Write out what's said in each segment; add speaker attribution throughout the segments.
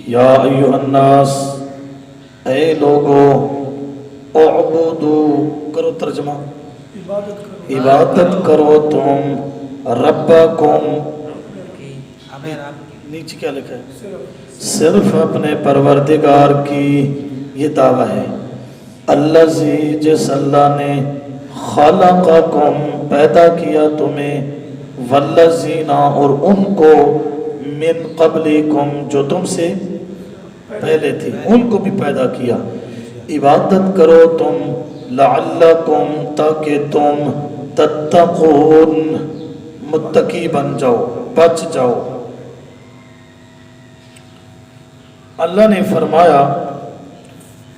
Speaker 1: یا ایھا الناس، اے لوگو، اعبدو، کرو ترجمہ، عبادت کرو تم ربکم، نیچے کیا لکھا ہے؟ صرف اپنے پروردگار کی، یہ دعویٰ ہے، الذی، جس اللہ نے خلقکم، پیدا کیا تمہیں، والذین، اور ان کو، من قبلکم، جو تم سے پہلے تھے ان کو بھی پیدا کیا، عبادت کرو تم، لعلکم، تاکہ تم، تتقون، متقی بن جاؤ، بچ جاؤ۔ اللہ نے فرمایا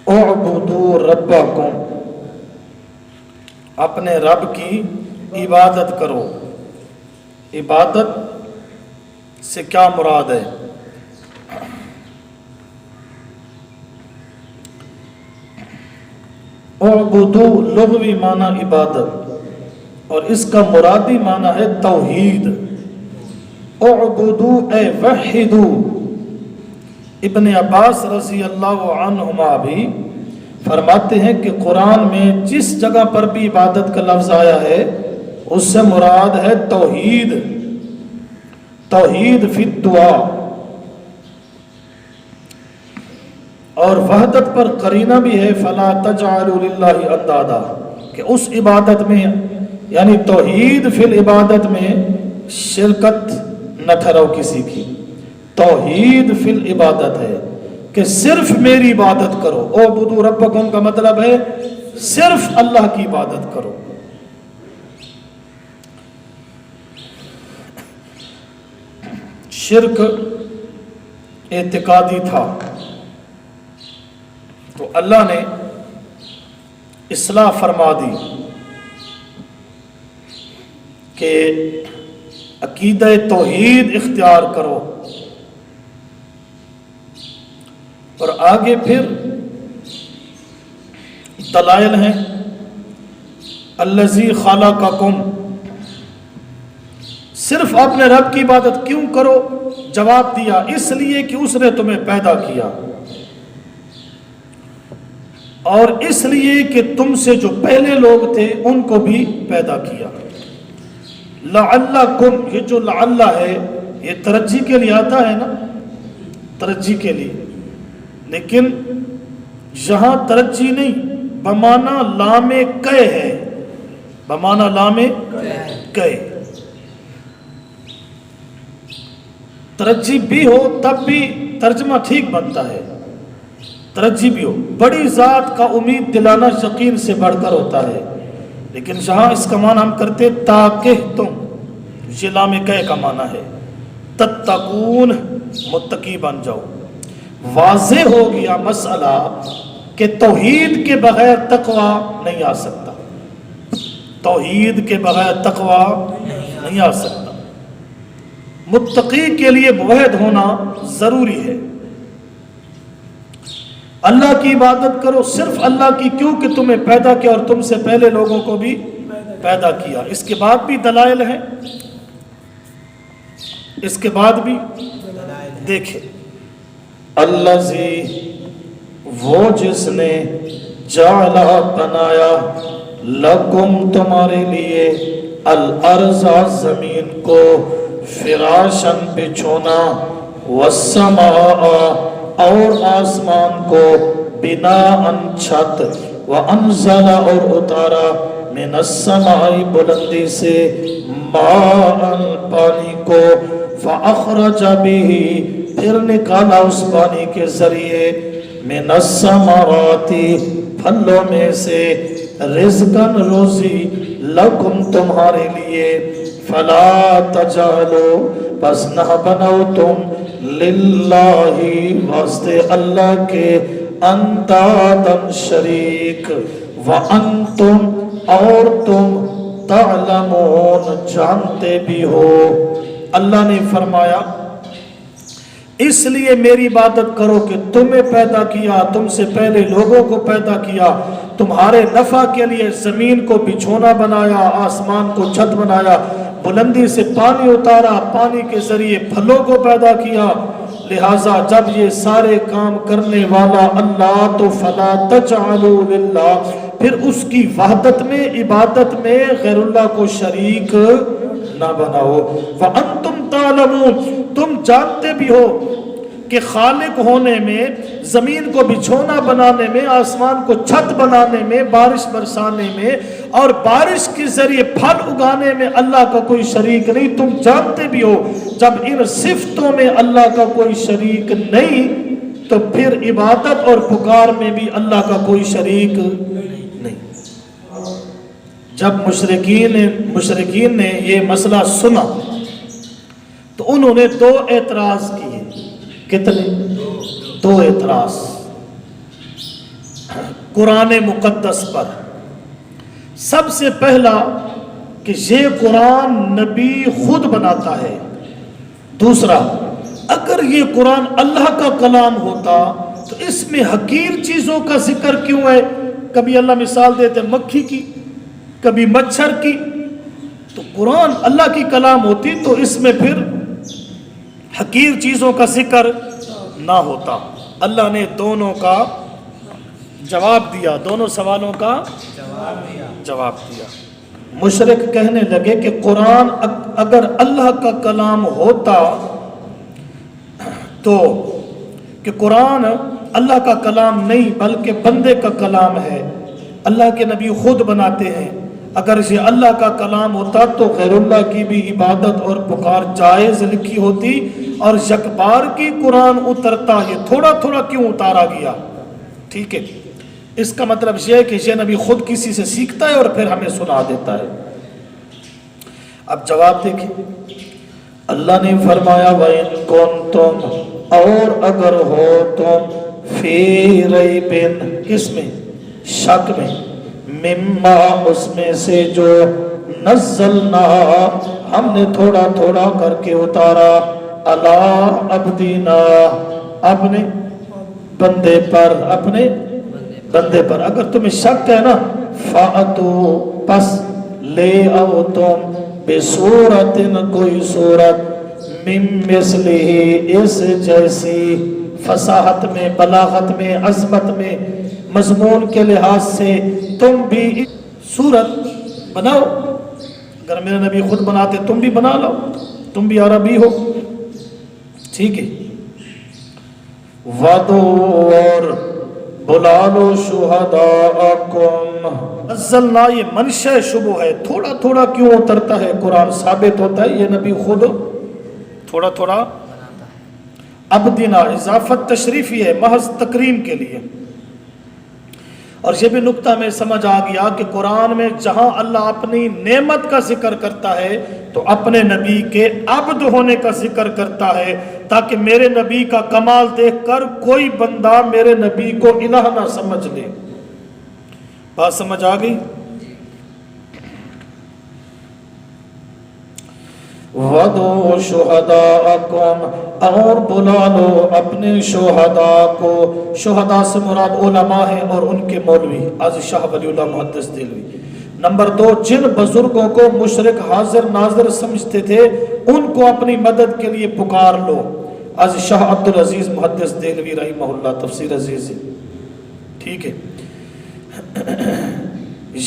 Speaker 1: اعبدوا ربکم، اپنے رب کی عبادت کرو۔ عبادت سے کیا مراد ہے؟ اعبدو لغوی معنی عبادت، اور اس کا مرادی معنی ہے توحید۔ اعبدو اے وحدو۔ ابن عباس رضی اللہ عنہما بھی فرماتے ہیں کہ قرآن میں جس جگہ پر بھی عبادت کا لفظ آیا ہے اس سے مراد ہے توحید، توحید فی الدعا، اور وحدت پر قرینہ بھی ہے فلا تجعلوا للہ اندادا، کہ اس عبادت میں یعنی توحید فی العبادت میں شرکت نہ ٹھہراؤ کسی کی۔ توحید فی العبادت ہے کہ صرف میری عبادت کرو۔ اعبدوا ربکم کا مطلب ہے صرف اللہ کی عبادت کرو۔ شرک اعتقادی تھا تو اللہ نے اصلاح فرما دی کہ عقیدہ توحید اختیار کرو، اور آگے پھر دلائل ہیں۔ الذی خلقکم، صرف اپنے رب کی عبادت کیوں کرو؟ جواب دیا اس لیے کہ اس نے تمہیں پیدا کیا، اور اس لیے کہ تم سے جو پہلے لوگ تھے ان کو بھی پیدا کیا۔ لعلکم، یہ جو لعل ہے یہ ترجیح کے لیے آتا ہے نا، ترجیح کے لیے، لیکن یہاں ترجیح نہیں، بمعنی لام کئے ہے، بمعنی لام کئے۔ ترجیح بھی ہو تب بھی ترجمہ ٹھیک بنتا ہے، ترجیح بھی ہو، بڑی ذات کا امید دلانا یقین سے بڑھ کر ہوتا ہے، لیکن یہاں اس کا معنی ہم کرتے تاکہ تم، یہ لام کئے کا معنی ہے، تتقون، متقی بن جاؤ۔ واضح ہو گیا مسئلہ کہ توحید کے بغیر تقوی نہیں آ سکتا، توحید کے بغیر تقوی نہیں آ سکتا۔ متقی کے لیے موحد ہونا ضروری ہے۔ اللہ کی عبادت کرو، صرف اللہ کی، کیونکہ تمہیں پیدا کیا اور تم سے پہلے لوگوں کو بھی پیدا کیا۔ اس کے بعد بھی دلائل ہیں، اس کے بعد بھی دیکھیں، الذی، وہ جس نے، جعل، بنایا، لکم، تمہارے لیے، الارض، زمین کو، فراشن، بچھونا، والسماء، اور آسمان کو، بناءً، چھت، وانزل، اور اتارا، من السماء، بلندی سے، ماءً، پانی کو، فاخرج به، پھر نکالا اس پانی کے ذریعے، من الثمرات، پھلوں میں سے، رزقاً، روزی، لکم، تمہارے لیے، فلا تجعلوا، پس نہ بناؤ تم، للہ، واسطے اللہ کے، انداداً، شریک، وانتم، اور تم، تعلمون، جانتے بھی ہو۔ اللہ نے فرمایا اس لیے میری عبادت کرو کہ تمہیں پیدا کیا، تم سے پہلے لوگوں کو پیدا کیا، تمہارے نفع کے لیے زمین کو بچھونا بنایا، آسمان کو چھت بنایا، بلندی سے پانی اتارا، پانی کے ذریعے پھلوں کو پیدا کیا، لہذا جب یہ سارے کام کرنے والا اللہ تو فلا تجعلوا للہ، پھر اس کی وحدت میں، عبادت میں غیر اللہ کو شریک نہ بناؤ۔ وَأَنْتُمْ تَعْلَمُونَ، تم جانتے بھی ہو کہ خالق ہونے میں، زمین کو بچھونا بنانے میں، آسمان کو چھت بنانے میں، بارش برسانے میں اور بارش کے ذریعے پھل اگانے میں اللہ کا کوئی شریک نہیں۔ تم جانتے بھی ہو جب ان صفتوں میں اللہ کا کوئی شریک نہیں تو پھر عبادت اور پکار میں بھی اللہ کا کوئی شریک نہیں۔ جب مشرکین نے یہ مسئلہ سنا تو انہوں نے دو اعتراض کیے۔ کتنے؟ دو اعتراض قرآن مقدس پر۔ سب سے پہلا کہ یہ قرآن نبی خود بناتا ہے۔ دوسرا، اگر یہ قرآن اللہ کا کلام ہوتا تو اس میں حقیر چیزوں کا ذکر کیوں ہے؟ کبھی اللہ مثال دیتے مکھی کی، کبھی مچھر کی، تو قرآن اللہ کی کلام ہوتی تو اس میں پھر حقیر چیزوں کا ذکر نہ ہوتا۔ اللہ نے دونوں کا جواب دیا، دونوں سوالوں کا جواب دیا۔ مشرک کہنے لگے کہ قرآن اگر اللہ کا کلام ہوتا تو، کہ قرآن اللہ کا کلام نہیں بلکہ بندے کا کلام ہے، اللہ کے نبی خود بناتے ہیں، اگر یہ اللہ کا کلام ہوتا تو غیر اللہ کی بھی عبادت اور پکار جائز لکھی ہوتی، اور یک بار کی قرآن اترتا، یہ تھوڑا تھوڑا کیوں اتارا گیا؟ ٹھیک ہے، اس کا مطلب یہ ہے کہ یہ نبی خود کسی سے سیکھتا ہے اور پھر ہمیں سنا دیتا ہے۔ اب جواب دیکھیں، اللہ نے فرمایا وَإِن كُنتُمْ، اور اگر ہو تم فِي رَيْبٍ، کس میں؟ شک میں، مما، اس میں سے جو نزلنا، ہم نے تھوڑا تھوڑا کر کے اتارا، اللہ عبدنا، اپنے بندے پر، اپنے بندے پر، اگر تمہیں شک ہے نا، فَأْتُوا، پس لے آؤ تم، بِصُورَةٍ، کوئی صورت، مِن مِثْلِهِ، اس جیسی، فصاحت میں، بلاغت میں، عظمت میں، مضمون کے لحاظ سے تم بھی صورت بناؤ۔ اگر میرے نبی خود بناتے تم بھی بنا لو، تم بھی عربی ہو، ٹھیک ہے۔ وَدُوا، اور بلا لو، شہداءکم، نزلنا، یہ منشأ شبہ ہے، تھوڑا تھوڑا کیوں اترتا ہے قرآن؟ ثابت ہوتا ہے یہ نبی خود تھوڑا تھوڑا، عبدنا اضافت تشریفی ہے، محض تکریم کے لیے۔ اور یہ بھی نقطہ میں سمجھ آ گیا کہ قرآن میں جہاں اللہ اپنی نعمت کا ذکر کرتا ہے تو اپنے نبی کے عبد ہونے کا ذکر کرتا ہے، تاکہ میرے نبی کا کمال دیکھ کر کوئی بندہ میرے نبی کو الہ نہ سمجھ لے۔ بات سمجھ آ گئی؟ وَدُوا شُهَدَاءَكُمْ، اور بلا لو اپنے شہداء کو۔ شہداء سے مراد علماء ہیں اور ان کے مولوی، از شاہ ولی اللہ محدث دہلوی۔ نمبر 2، جن بزرگوں کو مشرک حاضر ناظر سمجھتے تھے ان کو اپنی مدد کے لیے پکار لو، از شاہ عبدالعزیز محدث دہلوی رحمہ اللہ، تفسیر عزیز ہے، ٹھیک ہے۔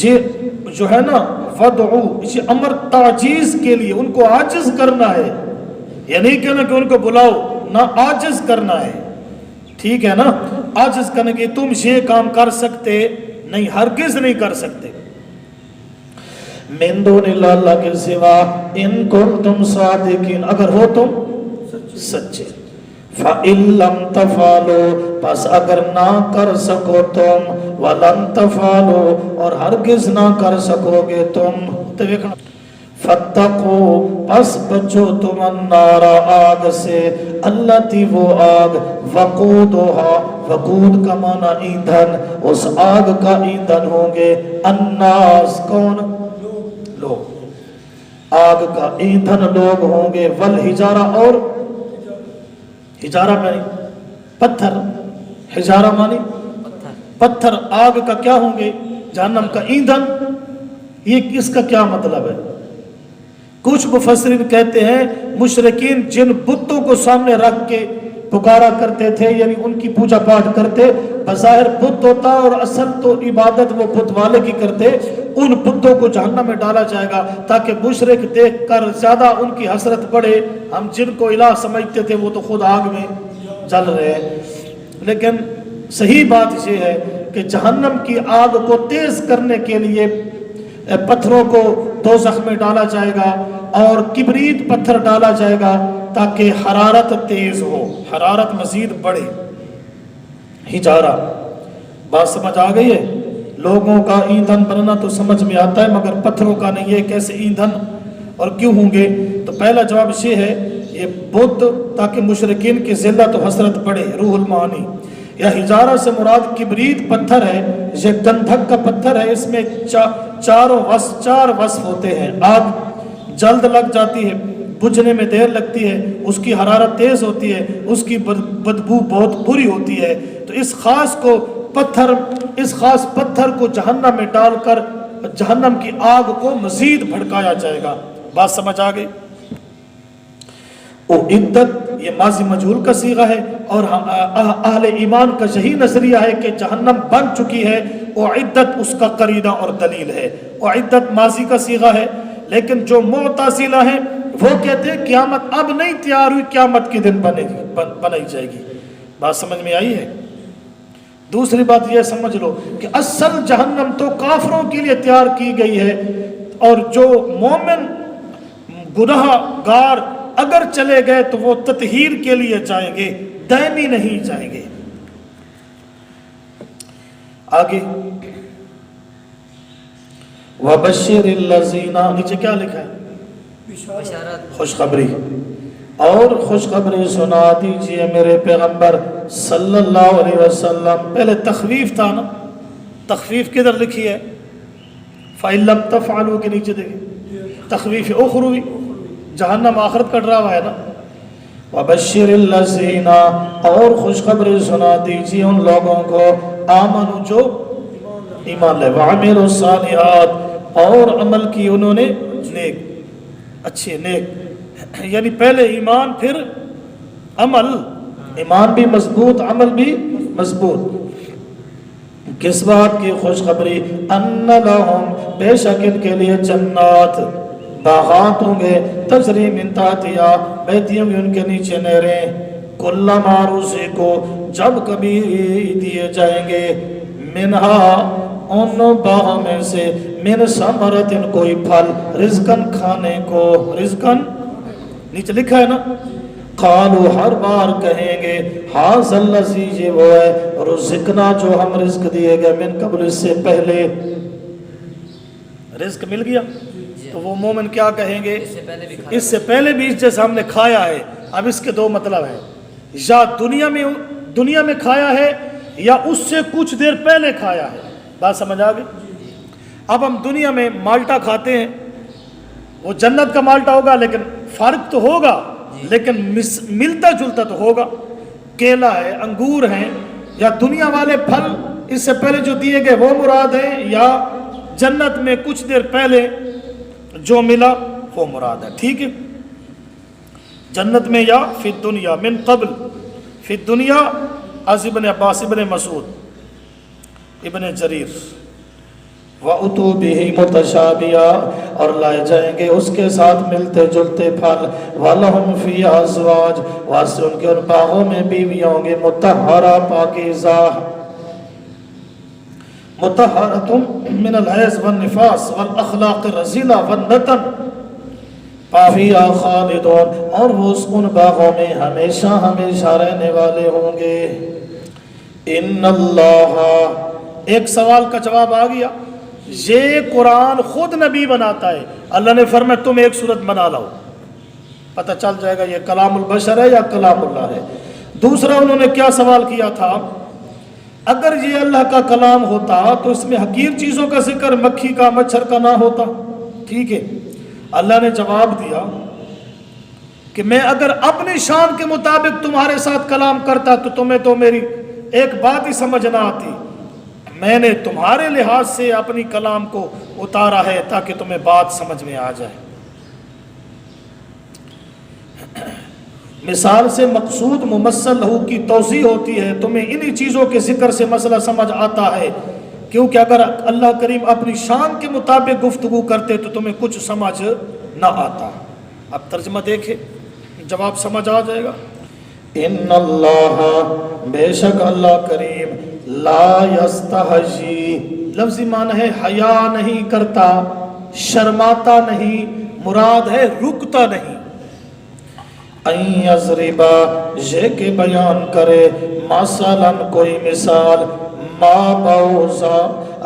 Speaker 1: یہ جو ہے نا وَدْعُو، یہ امر تعجیز کے لیے، ان کو عاجز کرنا ہے، یہ نہیں کہنا کہ ان کو بلاؤ، نہ عاجز کرنا ہے، ٹھیک ہے نا، عاجز کرنے کہ تم یہ کام کر سکتے نہیں، ہرگز نہیں کر سکتے۔ من دون اللہ، اللہ کے سوا، ان کنتم صادقین، اگر ہو تم سچے، فَإِن لَمْ تَفْعَلُوا، پس اگر نہ کر سکو تم، وَلَن تَفْعَلُوا، اور ہرگز نہ کر سکو گے تم، تو دیکھنا، فَاتَّقُوا، پس بچو تم، النَّارَ، آگ سے، الَّتِي، وہ آگ، وَقُودُهَا، وقود کا معنی ایندھن، اس آگ کا ایندھن ہوں گے، الناس، کون؟ لوگ، آگ کا ایندھن لوگ ہوں گے، والحجارہ، اور حجارہ مانی پتھر، حجارہ مانی پتھر، آگ کا کیا ہوں گے؟ جہنم کا ایندھن۔ یہ اس کا کیا مطلب ہے؟ کچھ مفسرین کہتے ہیں مشرکین جن بتوں کو سامنے رکھ کے پکارا کرتے تھے، یعنی ان کی پوجا پاٹ کرتے، بظاہر بت ہوتا اور اصل تو عبادت وہ بت والے کی کرتے، ان بتوں کو جہنم میں ڈالا جائے گا تاکہ مشرک دیکھ کر زیادہ ان کی حسرت بڑھے، ہم جن کو الہ سمجھتے تھے وہ تو خود آگ میں جل رہے ہیں۔ لیکن صحیح بات یہ ہے کہ جہنم کی آگ کو تیز کرنے کے لیے پتھروں کو دوزخ میں ڈالا جائے گا اور کبریت پتھر ڈالا جائے گا تاکہ حرارت تیز ہو، حرارت مزید بڑھے۔ ہجارہ، بات سمجھ آ گئی ہے؟ لوگوں کا ایندھن بننا تو سمجھ میں آتا ہے مگر پتھروں کا نہیں ہے، کیسے ایندھن اور کیوں ہوں گے؟ تو پہلا جواب یہ ہے، یہ بت تاکہ مشرکین کی ذلت و حسرت بڑھے، روح المعانی۔ یا ہجارہ سے مراد کبریت پتھر ہے، یہ گندھک کا پتھر ہے، اس میں چار وصف ہوتے ہیں۔ آگ جلد لگ جاتی ہے، بجھنے میں دیر لگتی ہے، اس کی حرارت تیز ہوتی ہے، اس کی بدبو بہت بری ہوتی ہے۔ تو اس خاص پتھر کو جہنم میں ڈال کر جہنم کی آگ کو مزید بھڑکایا جائے گا۔ بات سمجھ آ گئی؟ عدت یہ ماضی مجہول کا صیغہ ہے، اور اہل ایمان کا یہی نظریہ ہے کہ جہنم بن چکی ہے، عدت اس کا قرینہ اور دلیل ہے۔ عدت ماضی کا صیغہ ہے، لیکن جو معتزلہ ہیں وہ کہتے ہیں قیامت اب نہیں تیار ہوئی، قیامت کے دن بنائی جائے گی۔ بات سمجھ میں آئی ہے؟ دوسری بات یہ سمجھ لو کہ اصل جہنم تو کافروں کے لیے تیار کی گئی ہے، اور جو مومن گناہ گار اگر چلے گئے تو وہ تطہیر کے لیے جائیں گے، دائمی نہیں جائیں گے۔ آگے وَبَشِّرِ الَّذِينَ، نیچے کیا لکھا ہے؟ خوشخبری، اور خوشخبری سنا دیجئے میرے پیغمبر صلی اللہ علیہ وسلم۔ پہلے تخویف تھا نا، تخویف کدھر لکھی ہے؟ فَإِن لَمْ تَفْعَلُوا کے نیچے دیکھیں، تخویف اخروی، جہنم آخرت کا ڈراوا ہے نا۔ وَبَشِّرِ الَّذِينَ، اور خوشخبری سنا دیجئے ان لوگوں کو، آمنوا جو ایمان لے، وَعَمِلُوا الصَّالِحَاتِ، اور عمل کی انہوں نے نیک، اچھے نیک، یعنی پہلے ایمان پھر عمل، ایمان بھی مضبوط عمل بھی مضبوط۔ کس بات کی خوشخبری؟ ان لہم، بے شک ان کے لیے جنات، باغات ہوں گے، تجری من تحتہا، بہتی ہوں گی ان کے نیچے نہریں، کلما رزقو، جب کبھی دیے جائیں گے، منہا ان باغ میں سے، من ثمرۃ کوئی پھل، رزقن کھانے کو، رزقن نیچے لکھا ہے نا، قالوا ہر بار کہیں گے، ھذا الذی، یہ وہ ہے، رزقنا جو ہم رزق دیے گئے، من قبل، اس سے پہلے، رزق مل گیا تو وہ مومن کیا کہیں گے؟ اس سے پہلے بھی جیسے ہم نے کھایا ہے۔ اب اس کے دو مطلب ہیں، یا دنیا میں کھایا ہے، یا اس سے کچھ دیر پہلے کھایا ہے۔ بات سمجھ آ گئی؟ اب ہم دنیا میں مالٹا کھاتے ہیں، وہ جنت کا مالٹا ہوگا، لیکن فرق تو ہوگا، لیکن ملتا جلتا تو ہوگا۔ کیلا ہے، انگور ہیں، یا دنیا والے پھل اس سے پہلے جو دیے گئے وہ مراد ہیں، یا جنت میں کچھ دیر پہلے جو ملا وہ مراد ہے۔ ٹھیک ہے، جنت میں یا فی الدنیا، من قبل، فی الدنیا از ابن عباس، ابن مسعود، ابن جریر۔ وَأُتُوا بِهِ مُتَشَابِهًا، اور لائے جائیں گے اس کے ساتھ ملتے جلتے پھل، وَلَهُمْ فِيهَا أَزْوَاجٌ، واسطے ان کے ان باغوں میں بیویاں ہوں گے، مطہرہ، پاکیزہ، مطہرۃ من الحیض والنفاس والاخلاق الرذیلہ والنتن، فِيهَا خالدون، اور وہ ان باغوں میں ہمیشہ ہمیشہ رہنے والے ہوں گے۔ ان اللہ، ایک سوال کا جواب آ گیا، یہ قرآن خود نبی بناتا ہے، اللہ نے فرمایا تم ایک صورت بنا لاؤ، پتہ چل جائے گا یہ کلام البشر ہے یا کلام اللہ ہے۔ دوسرا انہوں نے کیا سوال کیا تھا، اگر یہ اللہ کا کلام ہوتا تو اس میں حقیر چیزوں کا ذکر، مکھی کا، مچھر کا نہ ہوتا۔ ٹھیک ہے، اللہ نے جواب دیا کہ میں اگر اپنی شان کے مطابق تمہارے ساتھ کلام کرتا تو تمہیں تو میری ایک بات ہی سمجھ نہ آتی، میں نے تمہارے لحاظ سے اپنی کلام کو اتارا ہے تاکہ تمہیں بات سمجھ میں آ جائے۔ مثال سے مقصود ممثل لہو کی توضیح ہوتی ہے. تمہیں انہی چیزوں کے ذکر سے مسئلہ سمجھ آتا ہے، کیونکہ اگر اللہ کریم اپنی شان کے مطابق گفتگو کرتے تو تمہیں کچھ سمجھ نہ آتا. اب ترجمہ دیکھیں، جواب سمجھ آ جائے گا. ان اللہ، بے شک اللہ کریم، لا یستحجی، لفظی معنی ہے حیا نہیں کرتا، شرماتا نہیں، مراد ہے رکتا نہیں. این یضربا، یہ کہ بیان کرے، مثلا کوئی مثال، ما بعوضہ،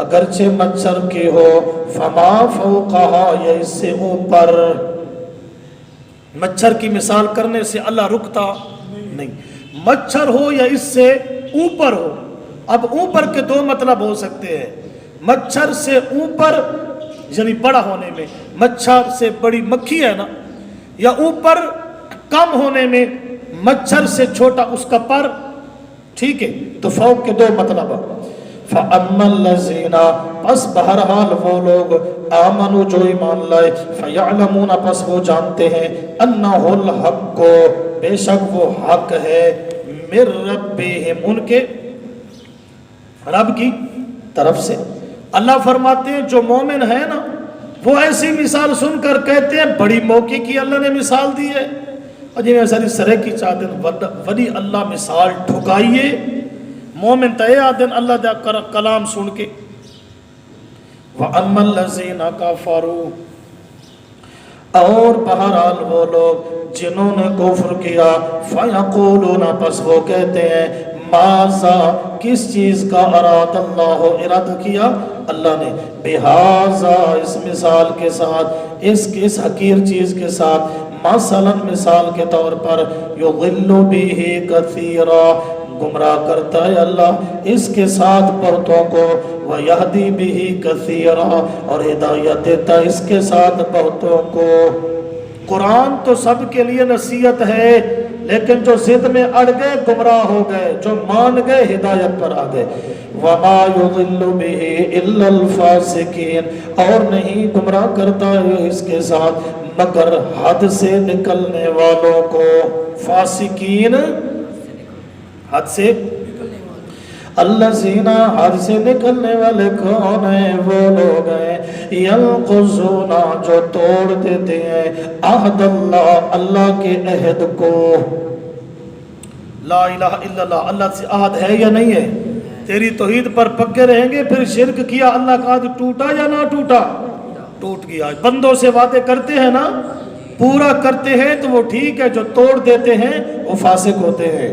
Speaker 1: اگرچہ مچھر کی ہو، فما فوقہا، یا اس سے اوپر. مچھر کی مثال کرنے سے اللہ رکتا نہیں، مچھر ہو یا اس سے اوپر ہو. اب اوپر کے دو مطلب ہو سکتے ہیں. مچھر سے اوپر یعنی بڑا ہونے میں، مچھر سے بڑی مکھی ہے نا، یا اوپر کم ہونے میں، مچھر سے چھوٹا اس کا پر. ٹھیک ہے، تو فوق کے دو مطلب. فَأَمَّا الَّذِينَ، پس بہرحال وہ لوگ، آمنوا جو ایمان لائے، فَيَعْلَمُونَ پس وہ جانتے ہیں، أَنَّهُ الْحَقُّ، بے شک وہ حق ہے، مِن رَبِّهِمْ، ان کے رب کی طرف سے. اللہ فرماتے ہیں جو مومن ہے نا، وہ ایسی مثال سن کر کہتے ہیں بڑی موقع کی اللہ نے مثال دی ہے. اور جی میں ساری سرے کی چاہتے وڈی اللہ مثال ٹھکائیے. مومن تے آدن اللہ دا کلام سن کے. وَأَمَّا الَّذِينَ كَفَرُوا، اور بہرحال وہ لوگ جنہوں نے کفر کیا، فَيَقُولُونَ پس وہ کہتے ہیں، ماذا، کس چیز کا، اراد اللہ، ارادہ کیا اللہ نے، بہذا، اس مثال کے ساتھ، اس حقیر چیز کے ساتھ، مثلا مثال کے طور پر، یضل بہ کثیرا، گمراہ کرتا ہے اللہ اس کے ساتھ بہتوں کو، ویہدی بہ کثیرا، اور ہدایت دیتا ہے اس کے ساتھ بہتوں کو. قرآن تو سب کے لیے نصیحت ہے، لیکن جو ضد میں اڑ گئے گمراہ ہو گئے، جو مان گئے ہدایت پر آ گئے. وما یضل بہ الا الفاسقین، اور نہیں گمراہ کرتا ہے اس کے ساتھ مگر حد سے نکلنے والوں کو. فاسقین، حد سے، الذین، حد سے نکلنے والے کون ہیں؟ وہ لوگ ہیں ینقضون، جو توڑ دیتے ہیں، عہد اللہ، اللہ کے عہد کو. لا الہ الا اللہ، اللہ سے عہد ہے یا نہیں ہے؟ تیری توحید پر پکے رہیں گے. پھر شرک کیا، اللہ کا عہد ٹوٹا یا نہ ٹوٹا؟ ٹوٹ گیا. بندوں سے وعدے کرتے ہیں نا، پورا کرتے ہیں تو وہ ٹھیک ہے، جو توڑ دیتے ہیں وہ فاسق ہوتے ہیں.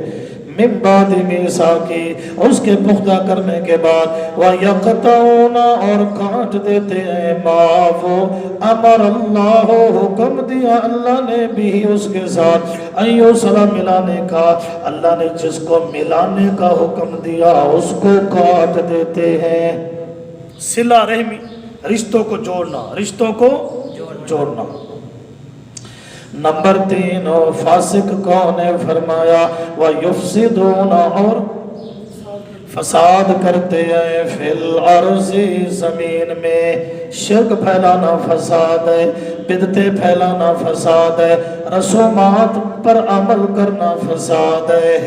Speaker 1: من بعد میثاقہ، اس کے پختہ کرنے کے بعد، وَيَقْطَعُونَ، اور کاٹ دیتے ہیں، ما وہ امر اللہ، حکم دیا اللہ نے، بھی اس کے ساتھ، ایوصل، ملانے کا، اللہ نے جس کو ملانے کا حکم دیا اس کو کاٹ دیتے ہیں. صلہ رحمی، رشتوں کو جوڑنا، رشتوں کو جوڑنا. نمبر 3، فاسق کون ہے؟ فرمایا وَيُفْسِدُونَ، اور فساد کرتے ہیں، فی الارض، زمین میں. شرک پھیلانا فساد ہے، بدعتیں پھیلانا فساد ہے، رسومات پر عمل کرنا فساد ہے.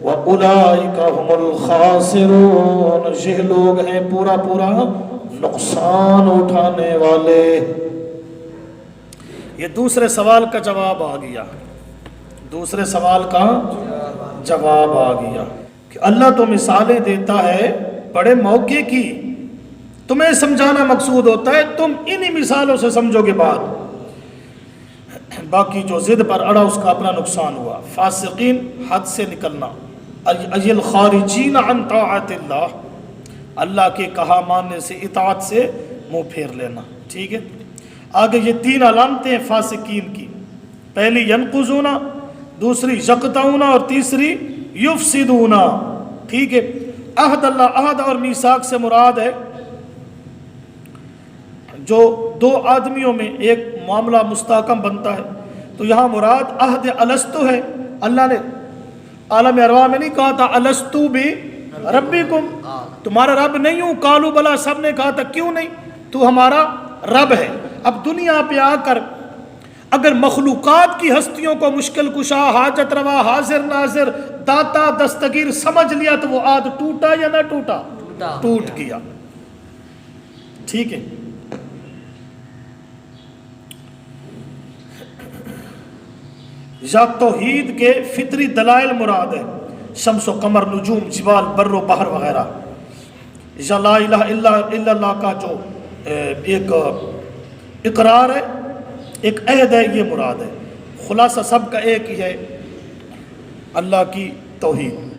Speaker 1: وَأُولَئِكَ هُمُ الْخَاسِرُونَ، یہ لوگ ہیں پورا پورا نقصان اٹھانے والے. یہ دوسرے سوال کا جواب آ گیا، دوسرے سوال کا جواب آ گیا کہ اللہ تو مثالیں دیتا ہے بڑے موقع کی، تمہیں سمجھانا مقصود ہوتا ہے، تم انہی مثالوں سے سمجھو گے بات، باقی جو ضد پر اڑا اس کا اپنا نقصان ہوا. فاسقین، حد سے نکلنا، ای الخارجین عن طاعت اللہ، اللہ کے کہا ماننے سے، اطاعت سے منہ پھیر لینا. ٹھیک ہے، آگے یہ 3 علامتیں فاسقین کی، پہلی ینقضون، دوسری یقطعون، اور تیسری یفسدون. ٹھیک ہے، عہد اللہ، عہد اور میثاق سے مراد ہے جو 2 آدمیوں میں ایک معاملہ مستحکم بنتا ہے، تو یہاں مراد عہد الستو ہے. اللہ نے عالم ارواح میں نہیں کہا تھا الستو بربکم، تمہارا رب نہیں ہوں؟ قالوا بلا، سب نے کہا تھا کیوں نہیں، تو ہمارا رب ہے. اب دنیا پہ آ کر اگر مخلوقات کی ہستیوں کو مشکل کشا، حاجت روا، حاضر ناظر، داتا، دستگیر سمجھ لیا تو وہ عہد ٹوٹا یا نہ ٹوٹا؟ ٹوٹ گیا۔ ٹھیک ہے، یا توحید کے فطری دلائل مراد ہے، شمس و قمر، نجوم، جبال، بر و بحر وغیرہ، یا لا الہ الا اللہ کا جو ایک اقرار ہے، ایک عہد ہے، یہ مراد ہے۔ خلاصہ سب کا ایک ہی ہے، اللہ کی توحید۔